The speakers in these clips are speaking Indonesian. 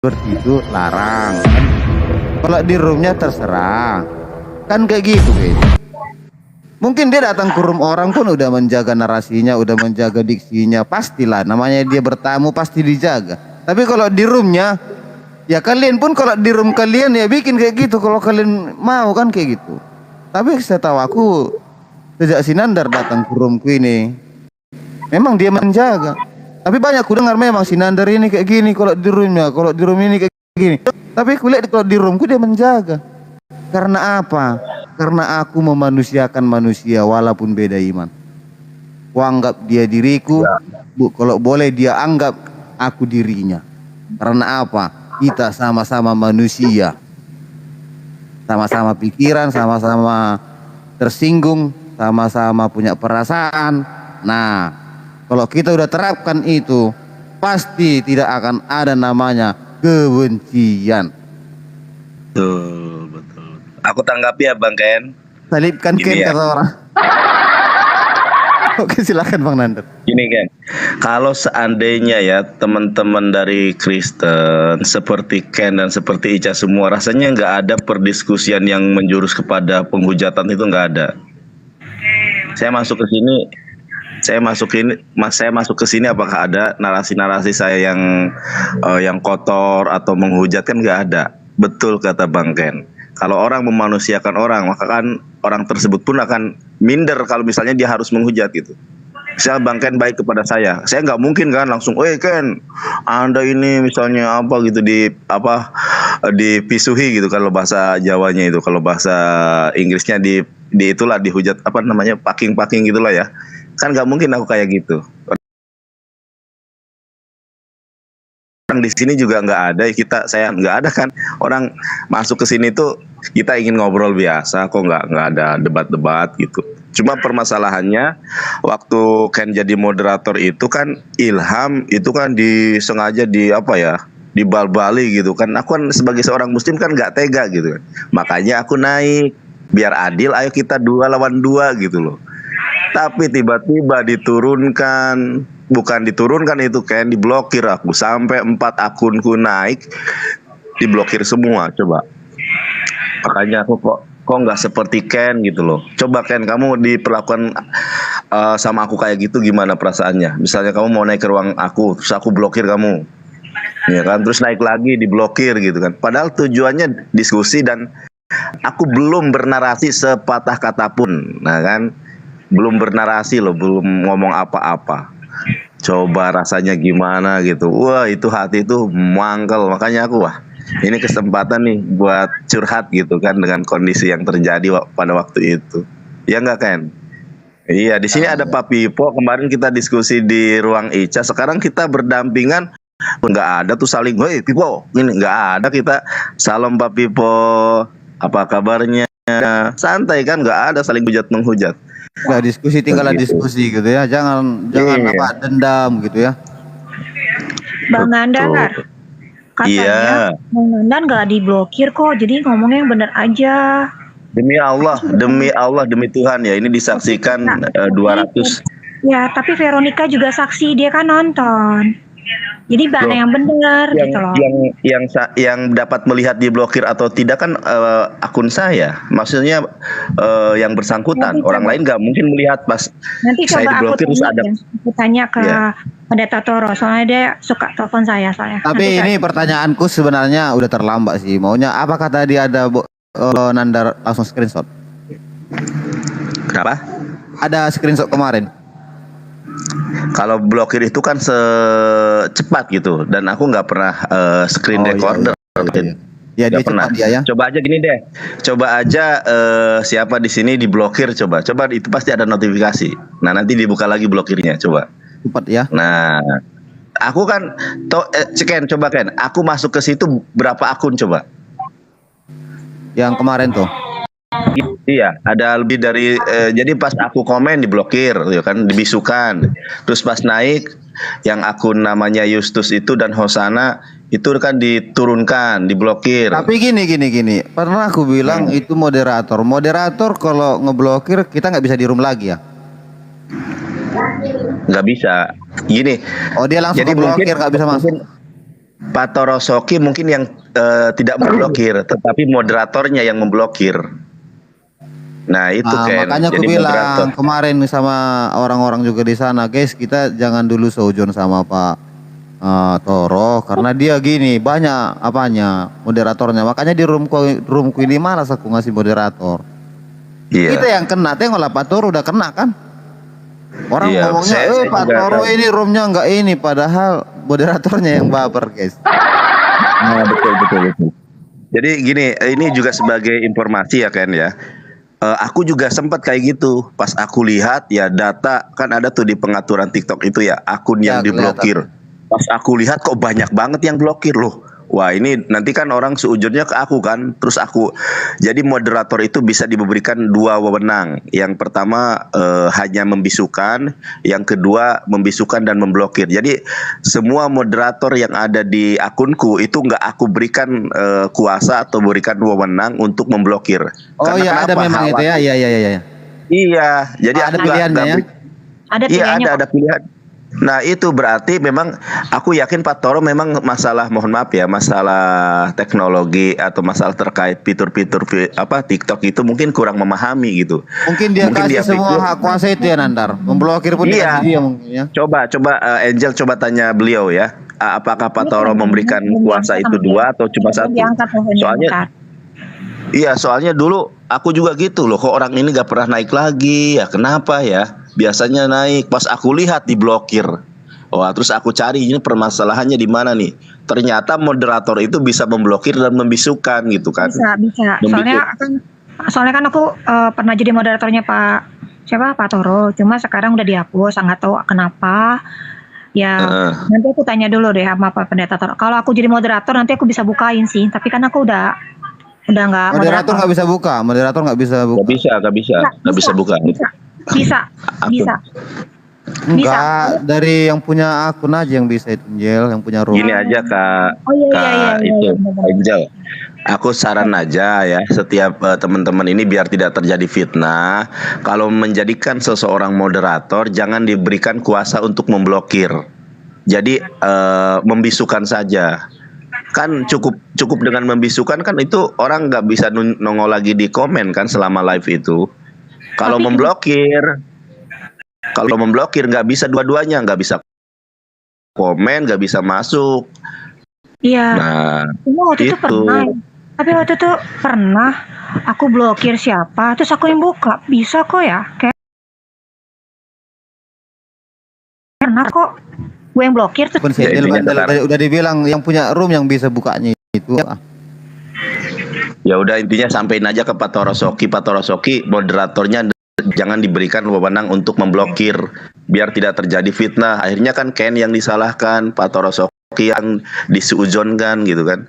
seperti itu larang kan? Kalau di roomnya terserah kan kayak gitu guys. Mungkin dia datang ke room orang pun udah menjaga narasinya, udah menjaga diksinya, pastilah namanya dia bertamu pasti dijaga. Tapi kalau di roomnya, ya kalian pun kalau di room kalian ya bikin kayak gitu kalau kalian mau kan kayak gitu. Tapi setahu aku sejak Sinandar datang ke roomku ini, memang dia menjaga. Tapi banyak ku dengar memang Sinandar ini kayak gini kalau di roomnya, kalau di room ini kayak gini. Tapi kulihat kalau di roomku dia menjaga. Karena apa? Karena aku memanusiakan manusia walaupun beda iman. Ku anggap dia diriku, kalau boleh dia anggap aku dirinya. Karena apa? Kita sama-sama manusia. Sama-sama pikiran, sama-sama tersinggung, sama-sama punya perasaan. Nah, kalau kita udah terapkan itu, pasti tidak akan ada namanya kebencian. Betul, betul. Aku tanggapi ya Bang Ken. Salibkan Ken ya. kata orang. Oke silakan Bang Nandar. Gini Ken, kalau seandainya ya teman-teman dari Kristen seperti Ken dan seperti Ica semua, rasanya nggak ada perdiskusian yang menjurus kepada penghujatan, itu nggak ada. Saya masuk ke sini, saya masuk ke sini apakah ada narasi-narasi saya yang kotor atau menghujat, kan nggak ada. Betul kata Bang Ken. Kalau orang memanusiakan orang, maka kan orang tersebut pun akan minder kalau misalnya dia harus menghujat gitu. Misalnya Bang Ken baik kepada saya nggak mungkin kan langsung, Ken, Anda ini misalnya apa gitu dipisuhi gitu kalau bahasa Jawanya itu, kalau bahasa Inggrisnya di itulah dihujat apa namanya paking gitulah ya. Kan nggak mungkin aku kayak gitu. Di sini juga nggak ada, saya nggak ada kan, orang masuk ke sini tuh kita ingin ngobrol biasa kok, nggak ada debat-debat gitu. Cuma permasalahannya waktu Ken jadi moderator itu kan ilham itu kan disengaja dibal-bali gitu kan. Aku kan sebagai seorang muslim kan nggak tega gitu kan, makanya aku naik biar adil, ayo kita 2 lawan 2 gitu loh. Tapi tiba-tiba bukan diturunkan itu kan, diblokir aku sampai 4 akunku naik, diblokir semua. Coba, makanya aku kok nggak seperti Ken gitu loh. Coba Ken, kamu diperlakukan sama aku kayak gitu gimana perasaannya? Misalnya kamu mau naik ke ruang aku, terus aku blokir kamu, ya kan, terus naik lagi diblokir gitu kan. Padahal tujuannya diskusi dan aku belum bernarasi sepatah kata pun, nah kan, belum bernarasi loh, belum ngomong apa-apa. Coba rasanya gimana gitu. Wah, itu hati itu mangkel. Makanya aku, ini kesempatan nih buat curhat gitu kan dengan kondisi yang terjadi pada waktu itu. Ya enggak kan? Iya, di sini ada Pak Pipo. Kemarin kita diskusi di ruang Ica. Sekarang kita berdampingan. Nggak ada tuh saling, "Woi Pipo," ini nggak ada. Kita, "Salam Pak Pipo, apa kabarnya?" Santai kan, nggak ada saling hujat menghujat. Nggak diskusi, tinggallah diskusi gitu ya. Jangan dendam gitu ya. Bang Nandar, katanya Bang Nandar nggak diblokir kok, jadi ngomongnya yang benar aja. Demi Allah, demi Tuhan ya, ini disaksikan 200. Ya, tapi Veronica juga saksi, dia kan nonton. Jadi mana yang benar gitu loh. Yang dapat melihat diblokir atau tidak kan akun saya. Maksudnya yang bersangkutan. Orang lain nggak mungkin melihat pas nanti saya diblokir. Terus ada aku tanya ke Pendeta Toro, soalnya dia suka telepon saya soalnya. Tapi ini pertanyaanku sebenarnya udah terlambat sih. Maunya apakah tadi ada Nandar langsung screenshot? Kenapa? Ada screenshot kemarin. Kalau blokir itu kan secepat gitu, dan aku nggak pernah screen recorder. Ya, dia pernah. Ya. Coba aja gini deh, coba aja siapa di sini diblokir, coba itu pasti ada notifikasi. Nah nanti dibuka lagi blokirnya, coba. Cepat ya. Nah, aku kan Ken, coba Ken, aku masuk ke situ berapa akun coba? Yang kemarin tuh. Iya, ada lebih dari jadi pas aku komen diblokir, ya kan, dibisukan. Terus pas naik yang akun namanya Justus itu dan Hosana itu kan diturunkan, diblokir. Tapi gini. Pernah aku bilang itu moderator. Moderator kalau ngeblokir kita nggak bisa di room lagi ya? Nggak bisa. Gini. Oh, dia langsung jadi ngeblokir, nggak bisa masuk. Pak Torosoki mungkin yang tidak memblokir, tetapi moderatornya yang memblokir. Nah itu Nah, Ken, makanya aku jadi moderator. bilang kemarin sama orang-orang juga di sana, guys, kita jangan dulu seujon sama Pak Toro karena dia gini banyak apanya moderatornya. Makanya di roomku ini malas aku ngasih moderator. Kita Iya. yang kena, tengoklah Pak Toro udah kena kan. Orang Iya, ngomongnya, saya Pak juga Toro tahu. ini roomnya nggak ini, padahal moderatornya yang baper, guys. Nah, betul betul betul. Jadi gini, ini juga sebagai informasi ya Ken ya. Aku juga sempat kayak gitu. Pas aku lihat ya data kan ada tuh di pengaturan TikTok itu ya akun Ya, yang diblokir. kelihatan. Pas aku lihat kok banyak banget yang blokir loh. Wah ini nanti kan orang seujurnya ke aku kan. Terus aku jadi moderator itu bisa diberikan dua wewenang. Yang pertama hanya membisukan, yang kedua membisukan dan memblokir. Jadi semua moderator yang ada di akunku itu nggak aku berikan kuasa atau berikan wewenang untuk memblokir. Oh Karena iya, ada kenapa? memang itu ya. Iya, iya, iya, iya. Iya, jadi Oh, ada aku pilihannya ya. Ada iya pilihannya kok. ada pilihan. Nah itu berarti memang aku yakin Pak Toro memang masalah, mohon maaf ya, masalah teknologi atau masalah terkait fitur-fitur apa TikTok itu mungkin kurang memahami gitu. Mungkin dia Mungkin dia kasih semua pikir, hak kuasa itu ya Nandar. Memblokir pun iya. dikasih dia mungkin ya. Coba Angel coba tanya beliau ya. Apakah Pak Toro memberikan kuasa itu dua atau cuma satu? Diangkat teleponnya Soalnya bentar. iya, soalnya dulu aku juga gitu loh. Kok orang ini gak pernah naik lagi ya? Kenapa ya? Biasanya naik. Pas aku lihat diblokir. Wah, terus aku cari ini permasalahannya di mana nih? Ternyata moderator itu bisa memblokir dan membisukan gitu kan? Bisa. Soalnya kan aku pernah jadi moderatornya Pak Toro. Cuma sekarang udah dihapus, nggak tahu kenapa. Ya, nanti aku tanya dulu deh sama Pak Pendeta Toro. Kalau aku jadi moderator nanti aku bisa bukain sih. Tapi kan aku udah nggak Moderator nggak bisa buka. Moderator nggak bisa buka. Gak bisa buka. Bisa. Enggak, dari yang punya akun aja yang bisa itu, Angel, yang punya room. Gini aja Kak, Oh iya. itu Bener-bener. Angel. Aku saran aja ya, setiap teman-teman ini biar tidak terjadi fitnah. Kalau menjadikan seseorang moderator, jangan diberikan kuasa untuk memblokir. Jadi membisukan saja. Kan cukup dengan membisukan kan itu orang nggak bisa nongol lagi di komen kan selama live itu. Kalau memblokir nggak bisa dua-duanya, nggak bisa komen, nggak bisa masuk. Iya. Nah, Waktu itu pernah. Tapi waktu itu pernah aku blokir siapa, terus aku yang buka. Bisa kok ya? Kayak pernah kok. Gue yang blokir terus. Udah dibilang yang punya room yang bisa bukanya itu. Ya udah intinya sampein aja ke Pak Torosoki moderatornya jangan diberikan wewenang untuk memblokir biar tidak terjadi fitnah. Akhirnya kan Ken yang disalahkan, Pak Torosoki yang disuujonkan gitu kan.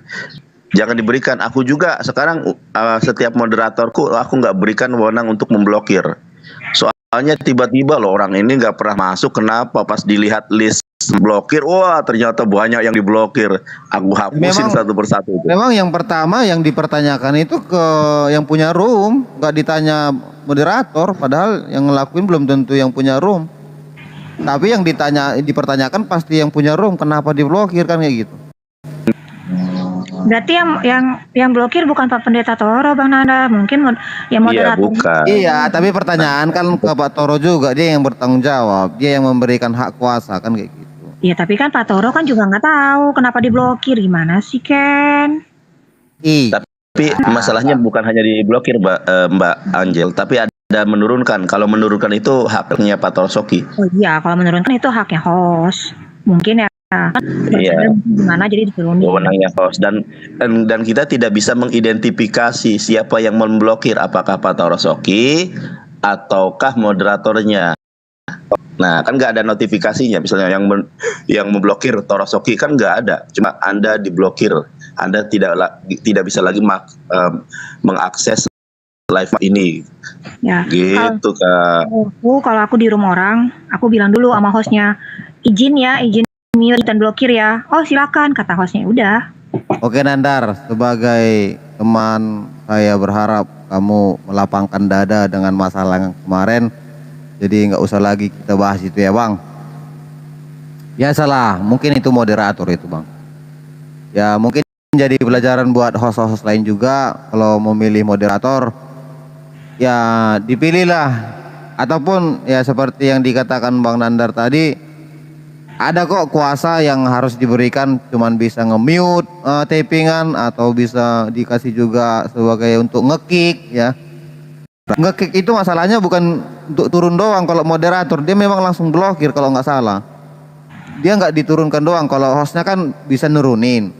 Jangan diberikan. Aku juga sekarang setiap moderatorku aku nggak berikan wewenang untuk memblokir. Soalnya tiba-tiba loh orang ini nggak pernah masuk. Kenapa? Pas dilihat list blokir, wah ternyata banyak yang diblokir. Aku hapusin satu persatu. Memang yang pertama yang dipertanyakan itu ke yang punya room, nggak ditanya moderator. Padahal yang ngelakuin belum tentu yang punya room. Tapi yang dipertanyakan pasti yang punya room. Kenapa diblokir kan kayak gitu? Berarti yang blokir bukan Pak Pendeta Toro, Bang Nanda. Mungkin yang moderator. Iya, bukan. Iya, tapi pertanyaan kan ke Pak Toro juga, dia yang bertanggung jawab, dia yang memberikan hak kuasa kan kayak gitu. Iya, tapi kan Pak Toro kan juga nggak tahu kenapa diblokir. Gimana sih, Ken? Tapi masalahnya bukan hanya diblokir, Mbak Angel, tapi ada menurunkan. Kalau menurunkan itu haknya Pak Torosoki. Oh iya, kalau menurunkan itu haknya host. Mungkin ya. Iya. Gimana jadi diturunin. Wewenangnya host dan kita tidak bisa mengidentifikasi siapa yang memblokir, apakah Pak Torosoki ataukah moderatornya. Nah, kan nggak ada notifikasinya. Misalnya yang memblokir Torosoki kan nggak ada, cuma Anda diblokir. Anda tidak bisa lagi mengakses live ini. Ya. Gitu Kak. Kalau aku di room orang, aku bilang dulu sama hostnya, izin mute dan blokir ya. Oh silakan, kata hostnya. Udah. Oke Nandar, sebagai teman saya berharap kamu melapangkan dada dengan masalah yang kemarin. Jadi nggak usah lagi kita bahas itu ya Bang. Biasalah, mungkin itu moderator itu Bang. Ya mungkin jadi pelajaran buat host-host lain juga kalau mau milih moderator ya dipilihlah, ataupun ya seperti yang dikatakan Bang Nandar tadi, ada kok kuasa yang harus diberikan, cuman bisa nge-mute tapingan atau bisa dikasih juga sebagai untuk nge-kick ya. Nge-kick itu masalahnya bukan untuk turun doang. Kalau moderator dia memang langsung blokir kalau nggak salah. Dia nggak diturunkan doang. Kalau hostnya kan bisa nurunin.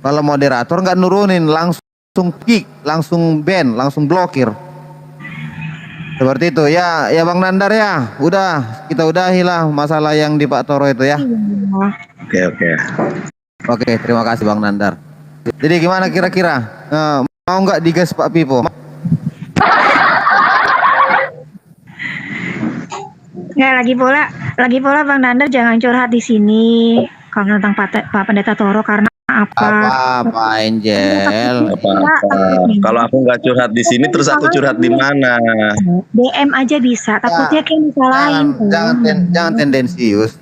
Kalau moderator nggak nurunin, langsung kick, langsung ban, langsung blokir. Seperti itu ya, ya Bang Nandar ya. Udah kita udahilah masalah yang di Pak Toro itu ya. Oke, oke. Oke, terima kasih Bang Nandar. Jadi gimana kira-kira? Mau nggak digas Pak Pipo? Nggak, lagi pula Bang Nandar jangan curhat di sini kalau tentang Pak Pendeta Toro, karena Apa Angel? Kalau aku nggak curhat di sini, terus aku curhat di mana? DM aja bisa, takutnya kayak disalahin. Jangan tendensius.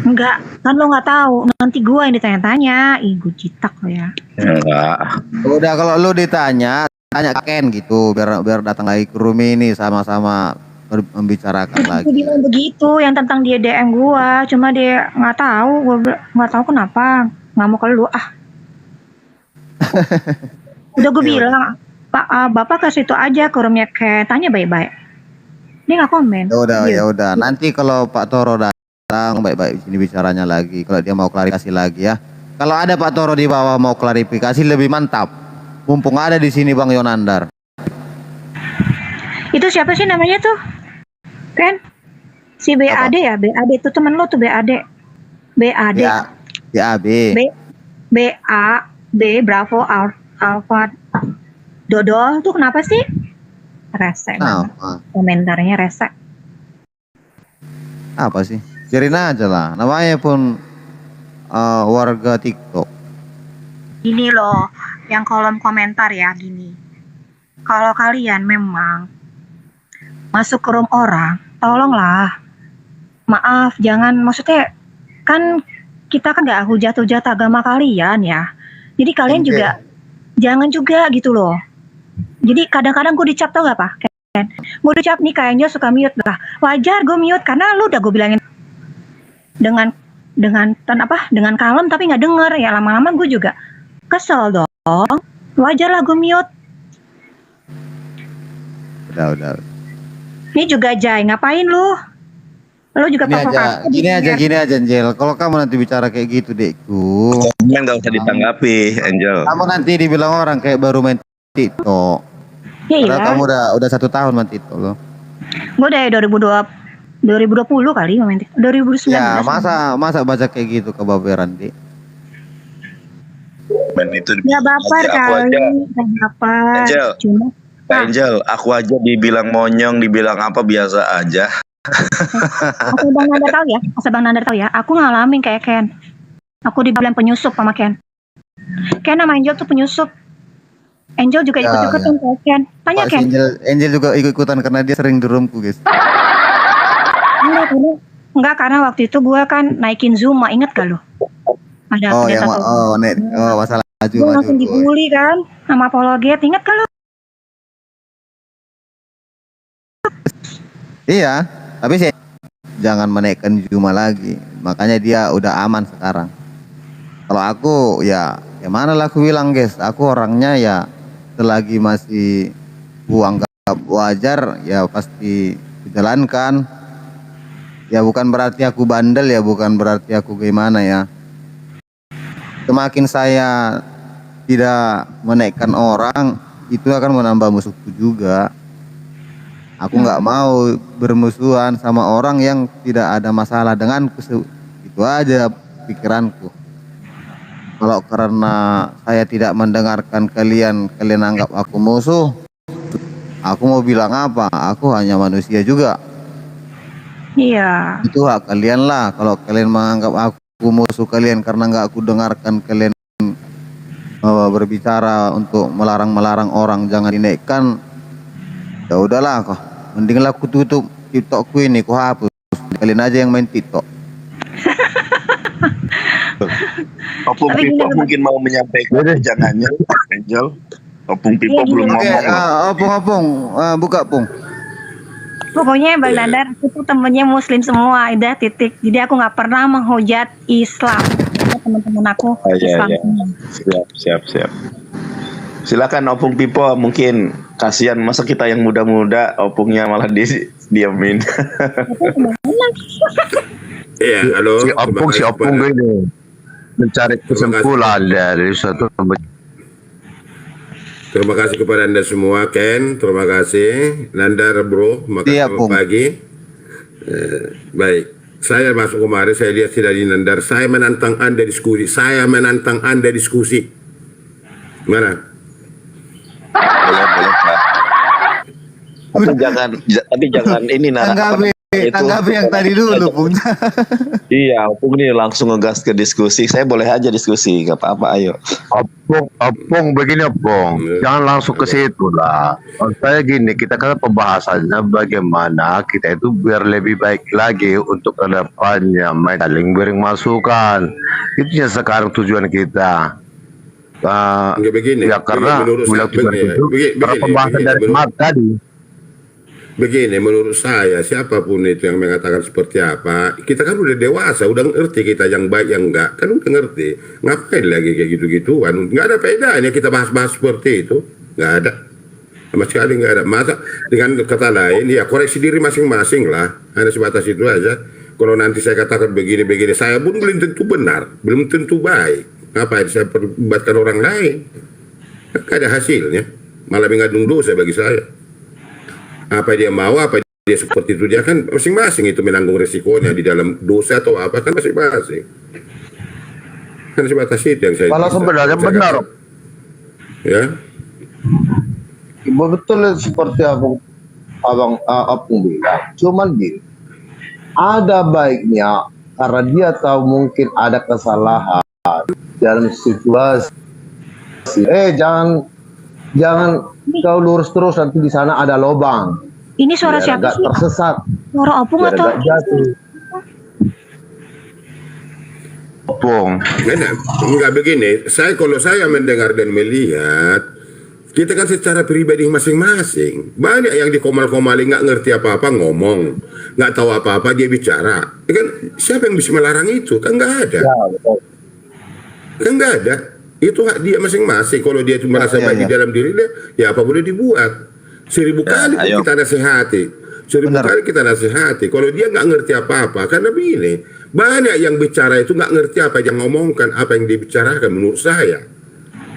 Enggak, kan lo nggak tahu, nanti gua yang ditanya-tanya. Ih, gue citak lo ya. Enggak. Udah kalau lu ditanya, tanya Ken gitu, biar datang lagi ke room ini sama-sama membicarakan lagi. Dia bilang begitu, yang tentang dia DM gua, cuma dia nggak tahu, gua nggak tahu kenapa nggak mau ke lu. Udah gue bilang, Pak, Bapak kasih itu aja ke roomnya Ken, tanya baik-baik. Dia nggak komen. Ya udah. Nanti kalau Pak Toro datang baik-baik di sini bicaranya lagi. Kalau dia mau klarifikasi lagi ya. Kalau ada Pak Toro di bawah mau klarifikasi lebih mantap. Mumpung ada di sini Bang Yonandar. Itu siapa sih namanya tuh? Ken? Si BAD ya? BAD itu temen lo tuh BAD. BAD. Ya, B. BAB Bravo Alpha Dodol tuh kenapa sih? Rese. Komentarnya rese. Apa sih? Cariin aja lah. Namanya pun warga TikTok. Gini loh, yang kolom komentar ya gini. Kalau kalian memang masuk ke room orang, tolonglah. Maaf, jangan, maksudnya kan kita kan nggak hujat-hujat agama kalian ya. Jadi kalian juga jangan juga gitu loh. Jadi kadang-kadang gue dicap, tau gak Pak? Gue dicap nih kayaknya suka mute lah. Wajar gue mute karena lu udah gue bilangin dengan kalem tapi nggak denger ya, lama-lama gue juga kesel dong. Wajar lah gue mute. Udah. Ini juga Jai, ngapain lu? Lu juga provokasi. Gini aja Angel. Kalau kamu nanti bicara kayak gitu dekku, Komen nggak usah ditanggapi, Angel. kamu nanti dibilang orang kayak baru main TikTok. Iya. Karena kamu udah 1 tahun main TikTok loh. Gue dari 2020 kali main TikTok. 2019. Ya masa baca kayak gitu kebaberan Dik. Men itu Ya baper kali, baper. Angel. Cuma Angel, aku aja dibilang monyong, dibilang apa biasa aja. asal Bang Nandar tahu ya, aku ngalamin kayak Ken. Aku dibilang penyusup sama Ken. Ken sama Angel tuh penyusup. Angel juga ikut-ikutan kayak Ken. Tanya Ken. Angel juga ikut-ikutan karena dia sering di roomku guys. Enggak, karena waktu itu gue kan naikin Zuma, inget gak lo? Ada masalah gue langsung dibully kan sama apologet, inget gak lo? Iya, tapi sih jangan menaikkan Zuma lagi. Makanya dia udah aman sekarang. Kalau aku ya mana lah aku bilang guys, aku orangnya ya selagi masih anggap wajar ya pasti dijalankan. Ya bukan berarti aku bandel ya, bukan berarti aku gimana ya. Semakin saya tidak menaikkan orang, itu akan menambah musuhku juga. Aku nggak mau bermusuhan sama orang yang tidak ada masalah denganku. Itu aja pikiranku. Kalau karena saya tidak mendengarkan kalian anggap aku musuh, aku mau bilang apa? Aku hanya manusia juga. Iya. Itu hak kalian lah. Kalau kalian menganggap aku musuh kalian karena nggak aku dengarkan kalian berbicara untuk melarang orang jangan dinaikkan, ya udahlah kok. Mendinglah aku tutup TikTokku ini, ku hapus. Kalian aja yang main TikTok. Opung Tapi gini, Pipo Bang. mungkin mau menyampaikan jangannya, Angel. Opung Pipo Iya, belum gini, Oke, ngomong. Opung, buka Pung. Pokoknya Bang Iya. Dandar itu temennya Muslim semua, udah titik. Jadi aku nggak pernah menghujat Islam. Karena teman-teman aku Oh, iya, Islam iya. semua. Siap. Silakan Opung Pipo, mungkin kasihan masa kita yang muda-muda, Opungnya malah diamin. Iya, halo. Si Terima Opung kasih kepada- ini mencari kesimpulan dari suatu Terima kasih kepada Anda semua, Ken. Terima kasih. Nandar, bro. Iya, Makasih Pung. pagi. Baik. Saya masuk kemarin, saya lihat si dari Nandar. Saya menantang Anda diskusi. Mana? Boleh, Pak. Tapi jangan ini Tanggapi yang tadi dulu, Pung. Iya, Opung ini langsung ngegas ke diskusi. Saya boleh aja diskusi, nggak apa-apa. Ayo. Opung begini Opung, jangan langsung ke situ lah. Maksud saya gini, kita kan pembahasannya bagaimana kita itu biar lebih baik lagi untuk kedepannya, saling beri masukan. Itu yang sekarang tujuan kita. Enggak begini. Ya karena Menurut bilang saya- tujuan itu karena pembahasan dari kemarin tadi. Begini, menurut saya siapapun itu yang mengatakan seperti apa, kita kan udah dewasa, udah ngerti kita yang baik yang enggak, kan udah ngerti. Ngapain lagi kayak gitu-gituan? Nggak ada bedanya kita bahas-bahas seperti itu, nggak ada. Sama sekali nggak ada. Masa dengan kata lain, ya koreksi diri masing-masing lah. Hanya sebatas itu aja. Kalau nanti saya katakan begini-begini, saya pun belum tentu benar, belum tentu baik. Ngapain saya perbuatkan orang lain? Nggak ada hasilnya. Malah mengandung dosa bagi saya. Apa dia mau, apa dia seperti itu, dia kan masing-masing itu menanggung resikonya di dalam dosa atau apa kan masing-masing. Kan sebatas itu yang saya. Kalau sebenarnya saya benar. katakan. Ya, Betul seperti abang Opung bilang. Cuman gini, ada baiknya karena dia tahu mungkin ada kesalahan dalam situasi. Jangan kau lurus terus, nanti di sana ada lubang. Ini suara Biar siapa agak sih? tersesat, Suara Opung biar atau agak jatuh. Opung, enggak begini. Kalau saya mendengar dan melihat, kita kan secara pribadi masing-masing. Banyak yang dikomal-komali nggak ngerti apa-apa ngomong, nggak tahu apa-apa dia bicara. Ya kan siapa yang bisa melarang itu? Kan nggak ada. Ya, betul. Kan nggak ada. Itu hak dia masing-masing. Kalau dia itu merasa Iya, baik di iya. dalam diri dia, ya apa boleh dibuat. 1000 kali pun ayo. kita nasihati. 1000 Benar. kali kita nasihati. Kalau dia nggak ngerti apa-apa, karena begini, banyak yang bicara itu nggak ngerti apa yang ngomongkan, apa yang dibicarakan menurut saya.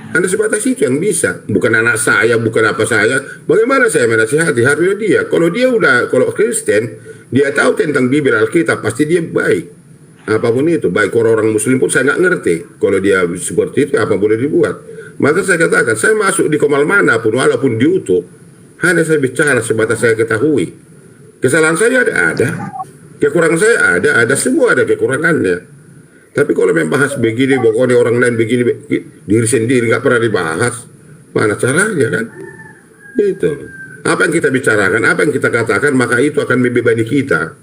Anda sebatas itu yang bisa. Bukan anak saya, bukan apa saya. Bagaimana saya menasihati? Harusnya dia. Kalau Kristen, dia tahu tentang Bible Alkitab, pasti dia baik. Apapun itu, baik orang Muslim pun saya nggak ngerti. Kalau dia seperti itu, apa boleh dibuat? Maka saya katakan, saya masuk di komal manapun, walaupun di YouTube, hanya saya bicara sebatas saya ketahui. Kesalahan saya ada. Kekurangan saya ada semua ada kekurangannya. Tapi kalau membahas begini, pokoknya orang lain begini, diri sendiri nggak pernah dibahas, mana caranya kan? Itu. Apa yang kita bicarakan, apa yang kita katakan, maka itu akan membebani kita.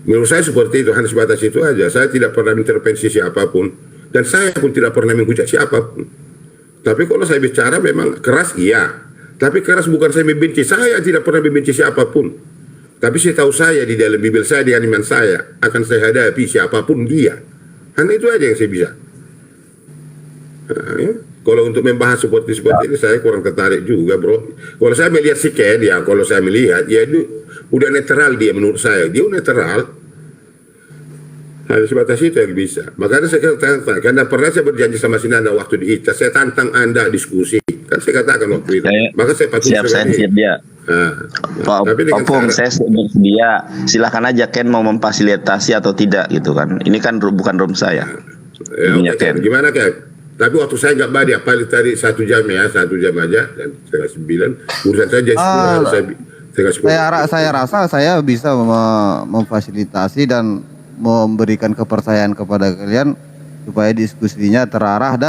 Menurut saya seperti itu, hanya sebatas itu aja. Saya tidak pernah intervensi siapapun, dan saya pun tidak pernah menghujat siapapun. Tapi kalau saya bicara memang keras, iya. Tapi keras bukan saya membenci. Saya tidak pernah membenci siapapun. Tapi saya tahu saya di dalam Bible saya, dengan iman saya, akan saya hadapi siapapun dia. Hanya itu aja yang saya bisa. Nah, ya. Kalau untuk membahas seperti ini, saya kurang tertarik juga, bro. Kalau saya melihat si Ken, ya kalau saya melihat, ya itu udah netral dia menurut saya. Dia netral. Hanya sebatas itu yang bisa. Makanya saya katakan, karena pernah saya berjanji sama si Nanda waktu di ITA, saya tantang Anda diskusi. Kan saya katakan waktu itu. Maka saya patut Siap, saya siap dia. Tapi dengan Opung, cara- saya bersedia. Silakan aja Ken mau memfasilitasi atau tidak gitu kan. Ini kan bukan room saya. Ya, Ininya oke, Ken. Ken. Gimana Ken? Tapi waktu saya nggak banyak, paling tadi 1 jam ya, 1 jam aja, dan 8:30. Urusan saya jam 10 harus saya 8:30. Saya rasa saya bisa memfasilitasi dan memberikan kepercayaan kepada kalian supaya diskusinya terarah dan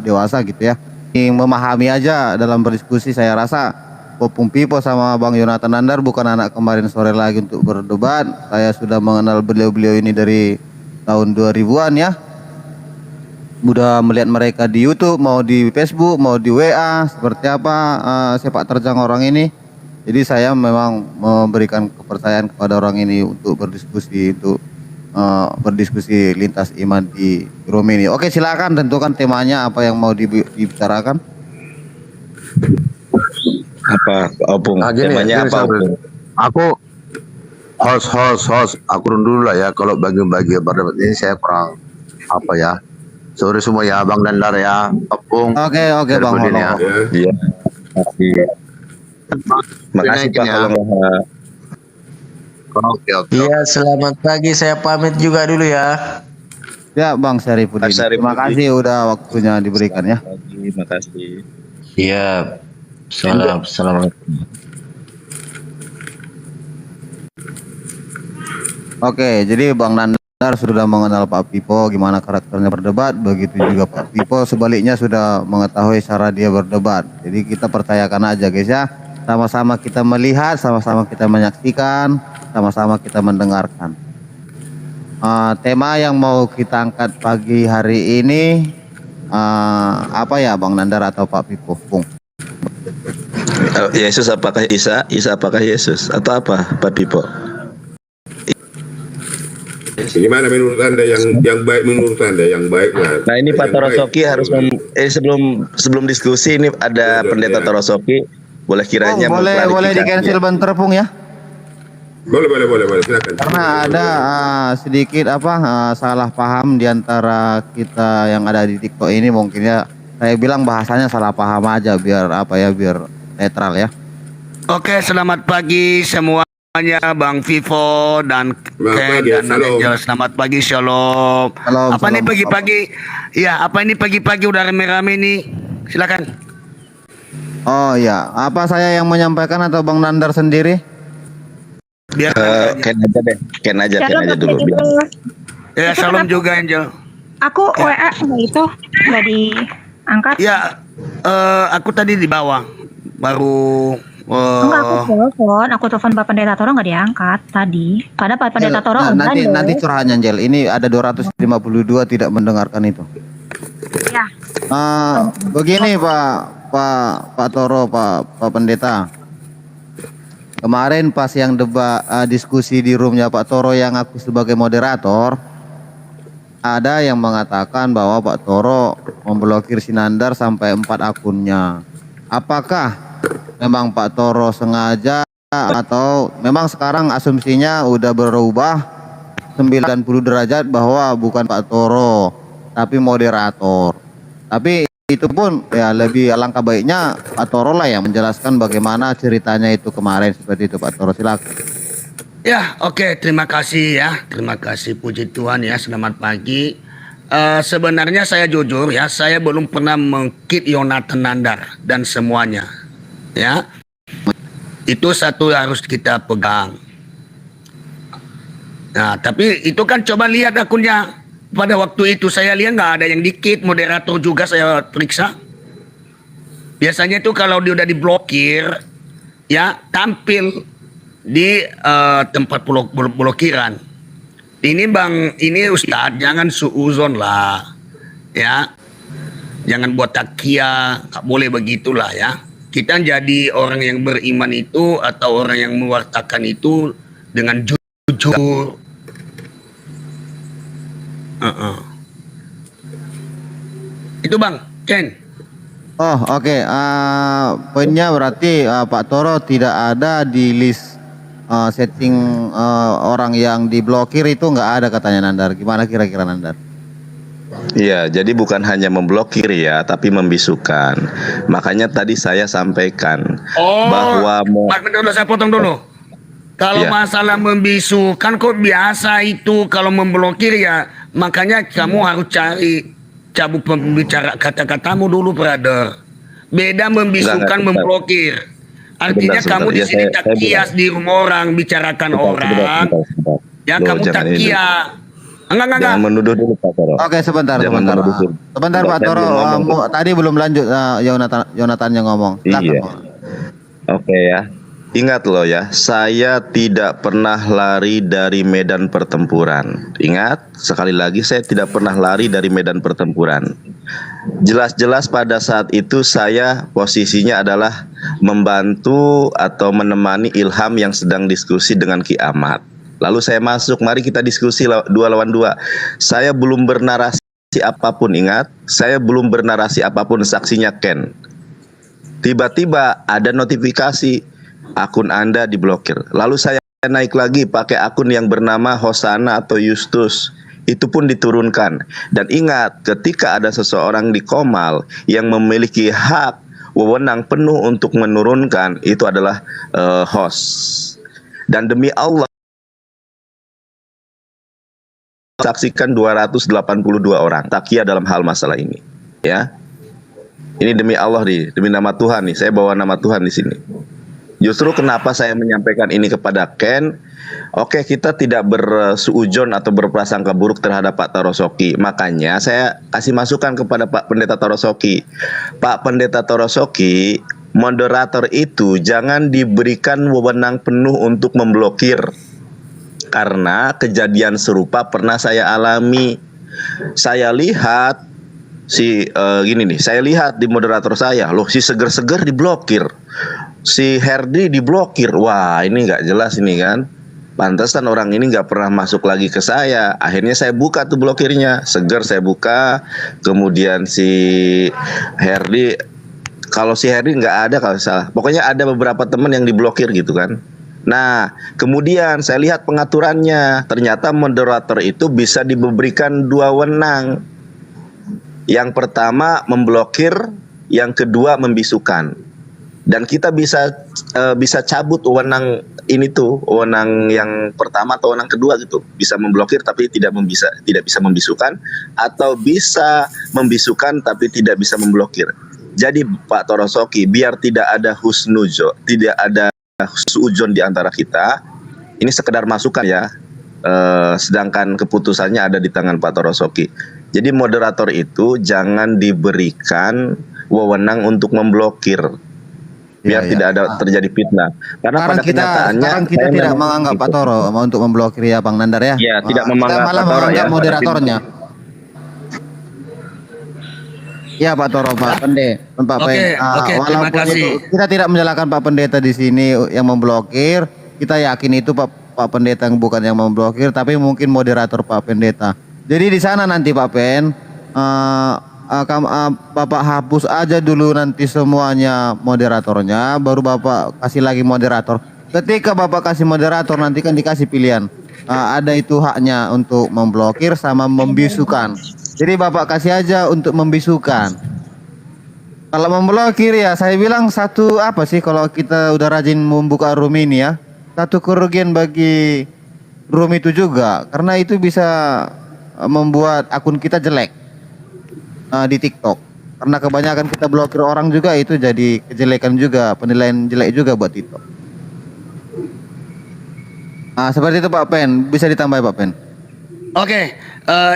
dewasa gitu ya. Yang memahami aja dalam berdiskusi, saya rasa Popung Pipo sama Bang Yonatan Nandar bukan anak kemarin sore lagi untuk berdebat. Saya sudah mengenal beliau-beliau ini dari tahun 2000-an ya. Udah melihat mereka di YouTube, mau di Facebook, mau di WA, seperti apa sepak terjang orang ini. Jadi saya memang memberikan kepercayaan kepada orang ini untuk berdiskusi, berdiskusi lintas iman di room ini. Oke, silakan tentukan temanya apa yang mau dibicarakan. Apa Opung? Gini, Temanya apa Sabri. Opung? Aku host. Aku dulu lah ya. Kalau bagi-bagi berdebat ini saya kurang apa ya. Sorry semua ya, Bang Nandar ya, Opung. Oke, Bang Udin Holo. ya. Iya. Makasih Pak ya. kalau nggak. Oke. Iya, selamat pagi. Saya pamit juga dulu ya. Ya, Bang Syarifudin. Mas Syarifudin. Terima kasih udah waktunya diberikan ya. Terima kasih. Iya. Assalamualaikum. Oke, jadi Bang Nandar sudah mengenal Pak Pipo, gimana karakternya berdebat, begitu juga Pak Pipo sebaliknya sudah mengetahui cara dia berdebat. Jadi kita percayakan aja guys ya, sama-sama kita melihat, sama-sama kita menyaksikan, sama-sama kita mendengarkan. Tema yang mau kita angkat pagi hari ini apa ya Bang Nandar atau Pak Pipo? Bung. Yesus apakah Isa? Isa apakah Yesus? Atau apa Pak Pipo? Gimana menurut Anda yang baik menurut Anda yang baik lah. Nah ini Pak Yang baik. Torosoki harus sebelum diskusi ini ada Pendeta Torosoki boleh kiranya Boleh di cancel bentar Pung ya. Boleh silakan. Karena ada sedikit salah paham di antara kita yang ada di TikTok ini, mungkin ya saya bilang bahasanya salah paham aja biar biar netral ya. Oke, selamat pagi semuanya, Bang Vivo dan Ken pagi, dan shalom. Angel. Selamat pagi, shalom. Shalom, Apa nih shalom. pagi-pagi? Ya, apa ini pagi-pagi udah rame-rame nih? Silakan. Oh ya, apa saya yang menyampaikan atau Bang Nandar sendiri? Biar Ken aja deh, Ken aja dulu. ya, shalom juga Angel. Aku WA nggak itu nggak diangkat. Ya, aku tadi di bawah baru Enggak, aku telepon Pak Pendeta Toro nggak diangkat tadi. Karena Pak Pendeta Toro nanti curahan Angel. Ini ada 252 tidak mendengarkan itu. Ya. Begini Pak Toro, Pak Pendeta. Kemarin pas yang diskusi di roomnya Pak Toro yang aku sebagai moderator, ada yang mengatakan bahwa Pak Toro memblokir si Nandar sampai 4 akunnya. Apakah memang Pak Toro sengaja atau memang sekarang asumsinya udah berubah 90 derajat bahwa bukan Pak Toro tapi moderator. Tapi itu pun ya lebih alangkah baiknya Pak Toro lah yang menjelaskan bagaimana ceritanya itu kemarin, seperti itu Pak Toro, silakan. Ya, oke, terima kasih ya. Terima kasih, puji Tuhan ya. Selamat pagi. Sebenarnya saya jujur ya, saya belum pernah mengkit Yonatan Nandar dan semuanya. Ya. Itu satu harus kita pegang. Nah, tapi itu kan coba lihat akunnya. Pada waktu itu saya lihat nggak ada yang dikit, moderator juga saya periksa. Biasanya itu kalau dia udah diblokir, ya tampil di tempat blokiran. Ini Bang, ini Ustadz jangan suuzon lah, ya. Jangan buat takia, nggak boleh begitulah ya. Kita jadi orang yang beriman itu atau orang yang mewartakan itu dengan jujur. Itu Bang, Ken. Oh oke. Poinnya berarti Pak Toro tidak ada di list setting orang yang diblokir, itu nggak ada katanya Nandar. Gimana kira-kira Nandar? Iya, jadi bukan hanya memblokir ya, tapi membisukan. Makanya tadi saya sampaikan bahwa Pak, dulu saya potong dulu. Kalau Iya. masalah membisukan kok biasa itu, kalau memblokir ya, makanya kamu harus cabut pembicara kata-katamu dulu, brother. Beda membisukan, Enggak, memblokir. Artinya Sebentar, kamu di ya, sini saya tak kias di rumah orang, bicarakan orang. Ya Loh, kamu jangan tak ini. kias. Enggak. Jangan menuduh dulu Pak Toro. Oke, sebentar. Jangan menuduh dulu. Sebentar Pak Saya Toro, belum ngomong. tadi belum lanjut Yonatan yang ngomong. Silakan, Iya. Pak. Oke ya. Ingat loh ya, saya tidak pernah lari dari medan pertempuran. Ingat, sekali lagi saya tidak pernah lari dari medan pertempuran. Jelas-jelas pada saat itu saya posisinya adalah membantu atau menemani Ilham yang sedang diskusi dengan Ki Ahmad. Lalu saya masuk, mari kita diskusi 2 lawan 2. Saya belum bernarasi apapun, ingat, saya belum bernarasi apapun, saksinya Ken. Tiba-tiba ada notifikasi akun Anda diblokir. Lalu saya naik lagi pakai akun yang bernama Hosana atau Justus. Itu pun diturunkan. Dan ingat, ketika ada seseorang di Komal yang memiliki hak wewenang penuh untuk menurunkan, itu adalah host. Dan demi Allah, saksikan 282 orang takia dalam hal masalah ini, ya. Ini demi Allah nih, demi nama Tuhan nih, saya bawa nama Tuhan di sini. Justru kenapa saya menyampaikan ini kepada Ken, oke, kita tidak bersuujon atau berprasangka buruk terhadap Pak Torosoki. Makanya saya kasih masukan kepada Pak Pendeta Torosoki. Pak Pendeta Torosoki, moderator itu jangan diberikan wewenang penuh untuk memblokir. Karena kejadian serupa pernah saya alami. Saya lihat gini nih, saya lihat di moderator saya, loh si seger-seger diblokir, si Herdi diblokir. Wah, ini nggak jelas ini kan. Pantesan orang ini nggak pernah masuk lagi ke saya. Akhirnya saya buka tuh blokirnya. Seger saya buka, kemudian si Herdi, kalau si Herdi nggak ada kalau salah. Pokoknya ada beberapa teman yang diblokir gitu kan. Nah, kemudian saya lihat pengaturannya. Ternyata moderator itu bisa diberikan 2 wewenang. Yang pertama memblokir, yang kedua membisukan. Dan kita bisa cabut wewenang ini tuh, wewenang yang pertama atau wewenang kedua gitu. Bisa memblokir tapi tidak bisa membisukan, atau bisa membisukan tapi tidak bisa memblokir. Jadi Pak Torosoki, biar tidak ada husnuzo, tidak ada suujon di antara kita, ini sekedar masukan ya, sedangkan keputusannya ada di tangan Pak Torosoki. Jadi moderator itu jangan diberikan wewenang untuk memblokir, biar tidak ada terjadi fitnah. Karena Sekarang pada kenyataannya sekarang kita tidak menganggap Pak Toro untuk memblokir ya Bang Nandar ya. Ya, tidak Kita menganggap malah Pak Toro menganggap ya. moderatornya. Ya Pak Toro, Pak Pendeta, Pak Oke, Pen. oke, terima Walaupun kasih. itu, kita tidak menyalahkan Pak Pendeta di sini yang memblokir. Kita yakin itu Pak Pendeta yang bukan yang memblokir, tapi mungkin moderator Pak Pendeta. Jadi di sana nanti Pak Pen, Bapak hapus aja dulu nanti semuanya moderatornya, baru Bapak kasih lagi moderator. Ketika Bapak kasih moderator nanti kan dikasih pilihan. Ada itu haknya untuk memblokir sama membisukan. Jadi Bapak kasih aja untuk membisukan. Kalau memblokir ya saya bilang satu apa sih kalau kita udah rajin membuka room ini ya. Satu kerugian bagi room itu juga. Karena itu bisa membuat akun kita jelek di TikTok. Karena kebanyakan kita blokir orang juga itu jadi kejelekan juga. Penilaian jelek juga buat TikTok. Seperti itu Pak Pen. Bisa ditambah Pak Pen. Oke,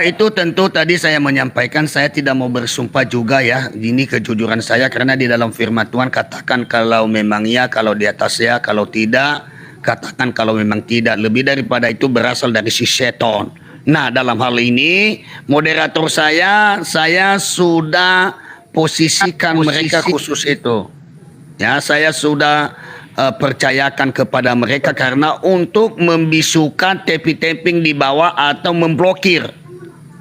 itu tentu tadi saya menyampaikan saya tidak mau bersumpah juga ya. Ini kejujuran saya karena di dalam firman Tuhan katakan kalau memang ya, kalau di atas ya, kalau tidak katakan kalau memang tidak. Lebih daripada itu berasal dari si seton. Nah, dalam hal ini moderator saya sudah posisikan mereka khusus itu. Ya, saya sudah percayakan kepada mereka karena untuk membisukan tapping di bawah atau memblokir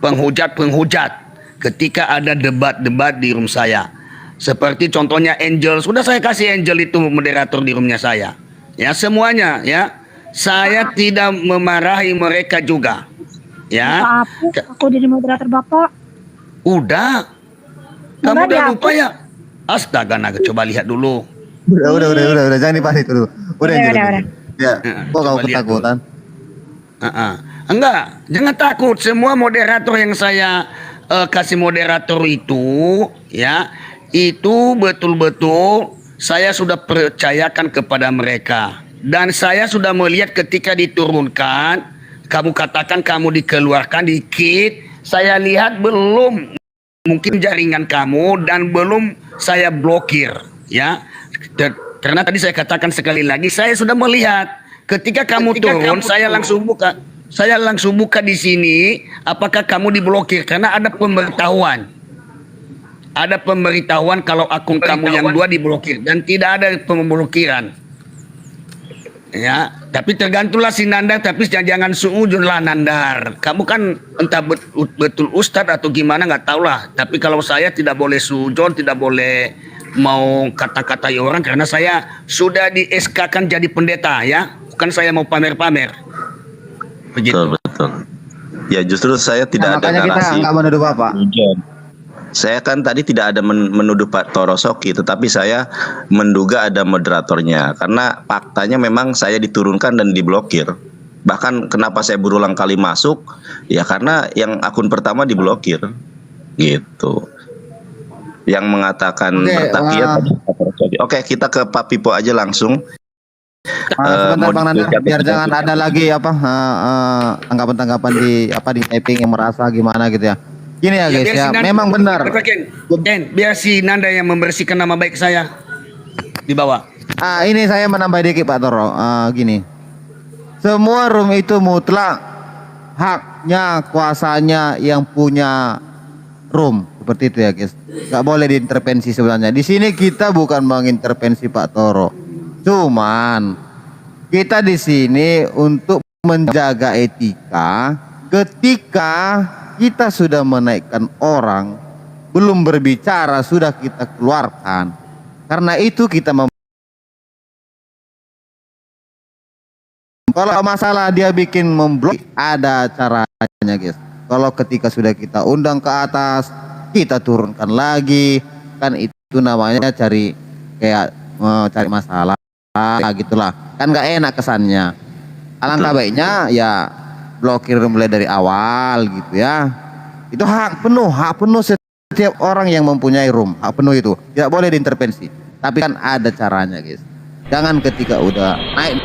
penghujat ketika ada debat-debat di room saya. Seperti contohnya Angel, sudah saya kasih Angel itu moderator di roomnya saya. Ya, semuanya ya. Saya tidak memarahi mereka juga. Ya. Aku jadi moderator Bapak. Udah. Kamu udah lupa ya? Astaga, naga, coba lihat dulu. Udah, jangan dibahas itu dulu. Udah. Ya, kok kamu Coba lihat ketakutan? Enggak, jangan takut. Semua moderator yang saya kasih moderator itu, ya, itu betul-betul saya sudah percayakan kepada mereka. Dan saya sudah melihat ketika diturunkan, kamu katakan kamu dikeluarkan dikit, saya lihat belum mungkin jaringan kamu dan belum saya blokir, ya. Karena tadi saya katakan sekali lagi, saya sudah melihat ketika kamu turun, saya langsung buka. Saya langsung buka di sini, apakah kamu diblokir? Karena ada pemberitahuan. Ada pemberitahuan kalau akun kamu yang 2 diblokir dan tidak ada pemblokiran. Ya, tapi tergantunglah si Nandar, tapi jangan suujun lah Nandar. Kamu kan entah betul ustadz atau gimana nggak tahu lah. Tapi kalau saya tidak boleh sujon, tidak boleh mau kata-katai orang karena saya sudah di SK kan jadi pendeta ya. Bukan saya mau pamer-pamer. Begitu. Betul, betul. Ya justru saya tidak ada makanya kita narasi. nggak menuduh Bapak. Saya kan tadi tidak ada menuduh Pak Torosoki, tetapi saya menduga ada moderatornya. Karena faktanya memang saya diturunkan dan diblokir. Bahkan kenapa saya berulang kali masuk, ya karena yang akun pertama diblokir. Gitu. Yang mengatakan bertakiat. Oke, kita ke Pak Pipo aja langsung. Sebentar Bang Nandar, biar jangan ada lagi tanggapan-tanggapan di typing yang merasa gimana gitu ya. Gini ya guys ya, memang benar. Ken, biar si Nanda yang membersihkan nama baik saya di bawah. Ini saya menambah dikit Pak Toro. Gini, semua room itu mutlak haknya, kuasanya yang punya room, seperti itu ya guys. Gak boleh diintervensi sebenarnya. Di sini kita bukan mengintervensi Pak Toro, cuman kita di sini untuk menjaga etika. Ketika kita sudah menaikkan orang, belum berbicara sudah kita keluarkan. Karena itu kita kalau masalah dia bikin memblok, ada caranya guys. Kalau ketika sudah kita undang ke atas, kita turunkan lagi, kan itu namanya cari masalah gitulah. Kan nggak enak kesannya. Alangkah baiknya ya blokir mulai dari awal gitu ya. Itu hak penuh setiap orang yang mempunyai room, hak penuh itu tidak boleh diintervensi. Tapi kan ada caranya guys. Jangan ketika udah naik